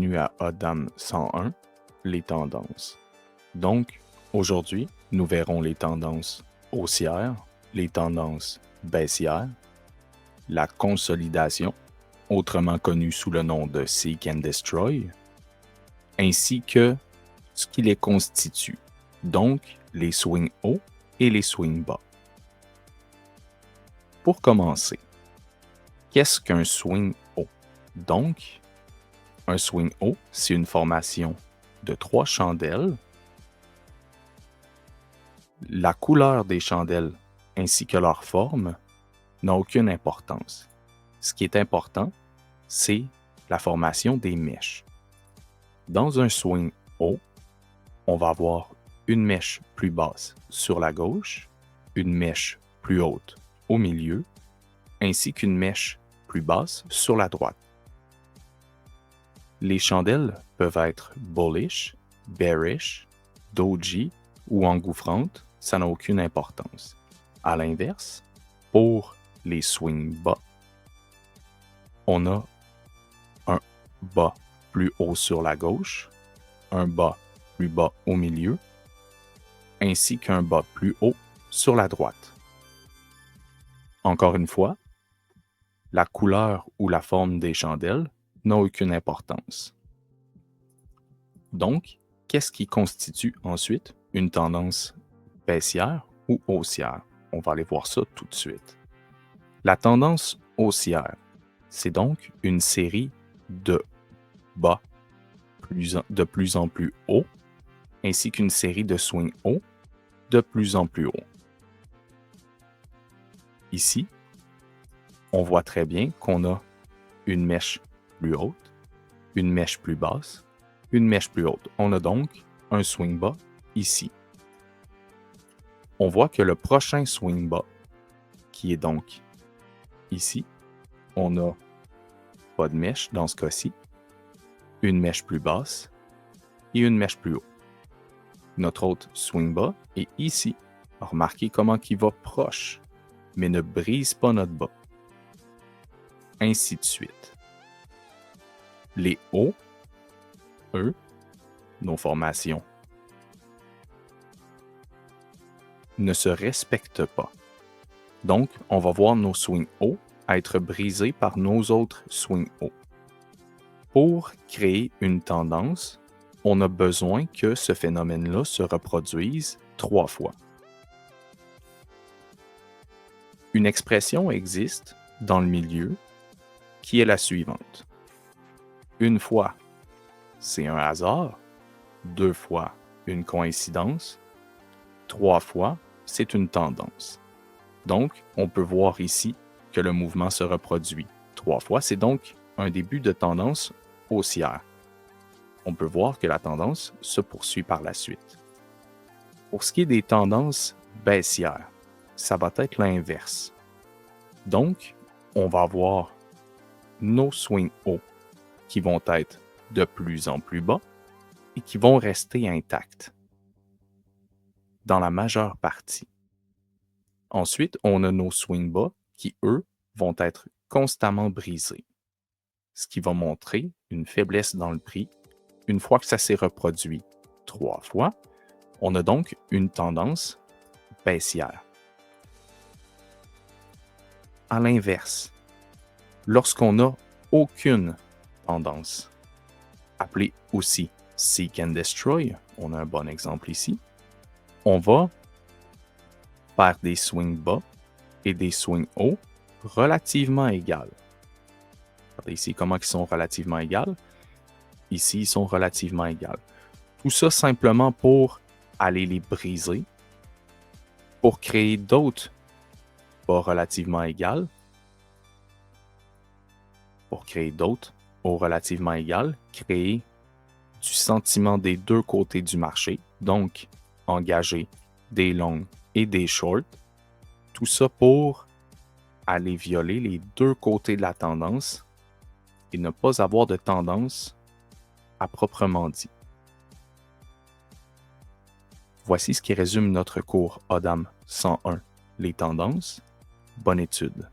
bienvenue à Odam 101, les tendances. Donc, aujourd'hui, nous verrons les tendances haussières, les tendances baissières, la consolidation, autrement connue sous le nom de Seek and Destroy, ainsi que ce qui les constitue, donc les swings hauts et les swings bas. Pour commencer, qu'est-ce qu'un swing haut? Donc, un swing haut, c'est une formation de 3 chandelles. La couleur des chandelles ainsi que leur forme n'a aucune importance. Ce qui est important, c'est la formation des mèches. Dans un swing haut, on va avoir une mèche plus basse sur la gauche, une mèche plus haute au milieu, ainsi qu'une mèche plus basse sur la droite. Les chandelles peuvent être bullish, bearish, doji ou engouffrantes, ça n'a aucune importance. À l'inverse, pour les swings bas, on a un bas plus haut sur la gauche, un bas plus bas au milieu, ainsi qu'un bas plus haut sur la droite. Encore une fois, la couleur ou la forme des chandelles n'a aucune importance. Donc, qu'est-ce qui constitue ensuite une tendance baissière ou haussière? On va aller voir ça tout de suite. La tendance haussière, c'est donc une série de bas de plus en plus haut, ainsi qu'une série de swings hauts de plus en plus haut. Ici, on voit très bien qu'on a une mèche plus haute, une mèche plus basse, une mèche plus haute. On a donc un swing bas ici. On voit que le prochain swing bas, qui est donc ici, on n'a pas de mèche dans ce cas-ci, une mèche plus basse et une mèche plus haute. Notre autre swing bas est ici. Remarquez comment il va proche, mais ne brise pas notre bas. Ainsi de suite. Les hauts, eux, nos formations, ne se respectent pas. Donc, on va voir nos swings hauts être brisés par nos autres swings hauts. Pour créer une tendance, on a besoin que ce phénomène-là se reproduise 3 fois. Une expression existe dans le milieu qui est la suivante. Une fois, c'est un hasard. 2 fois, une coïncidence. 3 fois, c'est une tendance. Donc, on peut voir ici que le mouvement se reproduit 3 fois. C'est donc un début de tendance haussière. On peut voir que la tendance se poursuit par la suite. Pour ce qui est des tendances baissières, ça va être l'inverse. Donc, on va avoir nos swings hauts qui vont être de plus en plus bas et qui vont rester intacts dans la majeure partie. Ensuite, on a nos swings bas qui, eux, vont être constamment brisés, ce qui va montrer une faiblesse dans le prix. Une fois que ça s'est reproduit 3 fois, on a donc une tendance baissière. À l'inverse, lorsqu'on n'a aucune tendance, appelée aussi Seek and Destroy, on a un bon exemple ici, on va faire des swings bas et des swings hauts relativement égales. Regardez ici comment ils sont relativement égales. Ici, ils sont relativement égales. Tout ça simplement pour aller les briser, pour créer d'autres bas relativement égales, pour créer d'autres hauts relativement égales, créer du sentiment des deux côtés du marché, donc engager des longs et des shorts, tout ça pour aller violer les deux côtés de la tendance et ne pas avoir de tendance à proprement dit. Voici ce qui résume notre cours Odam 101, les tendances. Bonne étude.